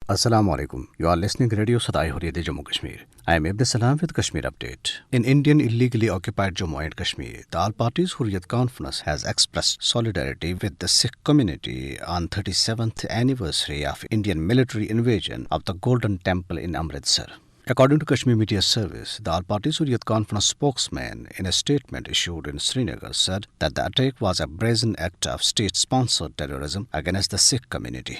Assalamu alaikum. You are listening Radio Sadai Hurriyat Jammu Kashmir. I am Ibn Salam with Kashmir Update. In Indian illegally occupied Jammu and Kashmir, the All Parties Hurriyat Conference has expressed solidarity with the Sikh community on 37th anniversary of Indian military invasion of the Golden Temple in Amritsar. According to Kashmir Media Service, the All Parties Hurriyat Conference spokesman in a statement issued in Srinagar said that the attack was a brazen act of state-sponsored terrorism against the Sikh community.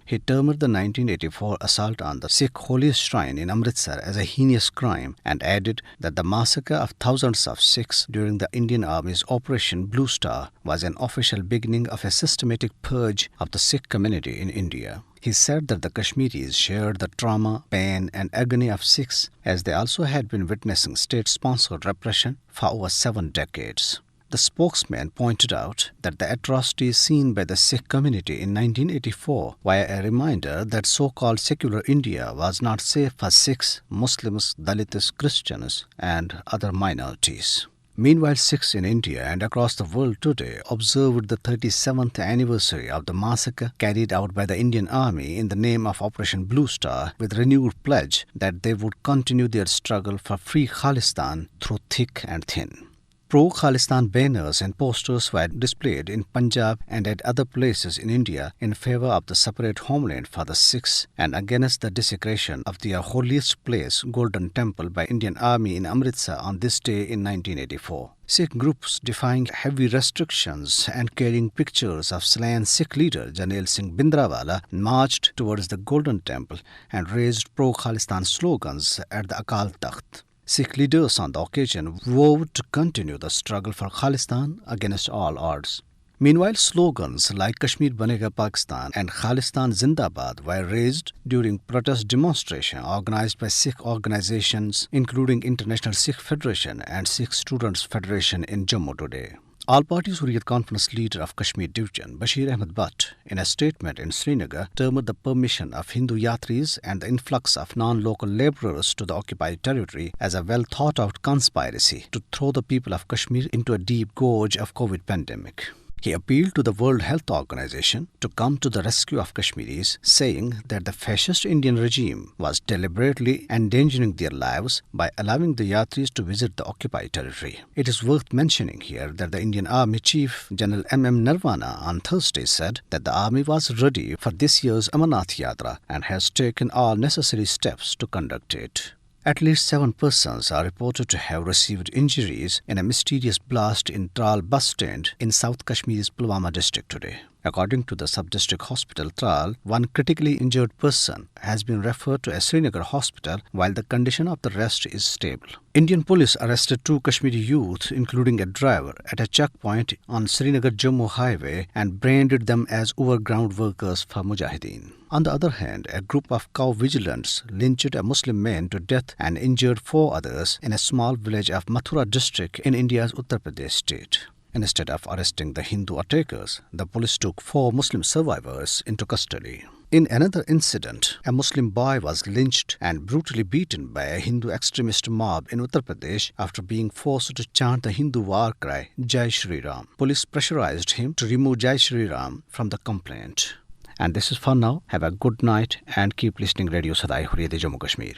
He termed the 1984 assault on the Sikh holy shrine in Amritsar as a heinous crime and added that the massacre of thousands of Sikhs during the Indian Army's Operation Blue Star was an official beginning of a systematic purge of the Sikh community in India. He said that the Kashmiris shared the trauma, pain and agony of Sikhs as they also had been witnessing state-sponsored repression for over 7 decades. The spokesman pointed out that the atrocities seen by the Sikh community in 1984 were a reminder that so-called secular India was not safe for Sikhs, Muslims, Dalits, Christians and other minorities. Meanwhile, Sikhs in India and across the world today observed the 37th anniversary of the massacre carried out by the Indian Army in the name of Operation Blue Star with renewed pledge that they would continue their struggle for free Khalistan through thick and thin. Pro-Khalistan banners and posters were displayed in Punjab and at other places in India in favor of the separate homeland for the Sikhs and against the desecration of their holiest place, Golden Temple, by Indian Army in Amritsar on this day in 1984. Sikh groups defying heavy restrictions and carrying pictures of slain Sikh leader Jarnail Singh Bhindranwala marched towards the Golden Temple and raised pro-Khalistan slogans at the Akal Takht. Sikh leaders on the occasion vowed to continue the struggle for Khalistan against all odds. Meanwhile, slogans like Kashmir Banega Pakistan and Khalistan Zindabad were raised during protest demonstration organized by Sikh organizations including International Sikh Federation and Sikh Students Federation in Jammu today. All Parties Hurriyat Conference leader of Kashmir Division, Bashir Ahmed Butt, in a statement in Srinagar, termed the permission of Hindu yatris and the influx of non-local labourers to the occupied territory as a well-thought-out conspiracy to throw the people of Kashmir into a deep gorge of COVID pandemic. He appealed to the World Health Organization to come to the rescue of Kashmiris, saying that the fascist Indian regime was deliberately endangering their lives by allowing the yatris to visit the occupied territory. It is worth mentioning here that the Indian Army Chief General M.M. Narwana on Thursday said that the army was ready for this year's Amarnath Yatra and has taken all necessary steps to conduct it. At least 7 persons are reported to have received injuries in a mysterious blast in Tral bus stand in South Kashmir's Pulwama district today. According to the sub-district hospital Tral, one critically injured person has been referred to a Srinagar hospital while the condition of the rest is stable. Indian police arrested 2 Kashmiri youth, including a driver, at a checkpoint on Srinagar-Jammu highway and branded them as overground workers for Mujahideen. On the other hand, a group of cow vigilants lynched a Muslim man to death and injured 4 others in a small village of Mathura district in India's Uttar Pradesh state. Instead of arresting the Hindu attackers, the police took 4 Muslim survivors into custody. In another incident, a Muslim boy was lynched and brutally beaten by a Hindu extremist mob in Uttar Pradesh after being forced to chant the Hindu war cry, Jai Shri Ram. Police pressurized him to remove Jai Shri Ram from the complaint. And this is for now. Have a good night and keep listening Radio Sadai Hurriyat Jammu Kashmir.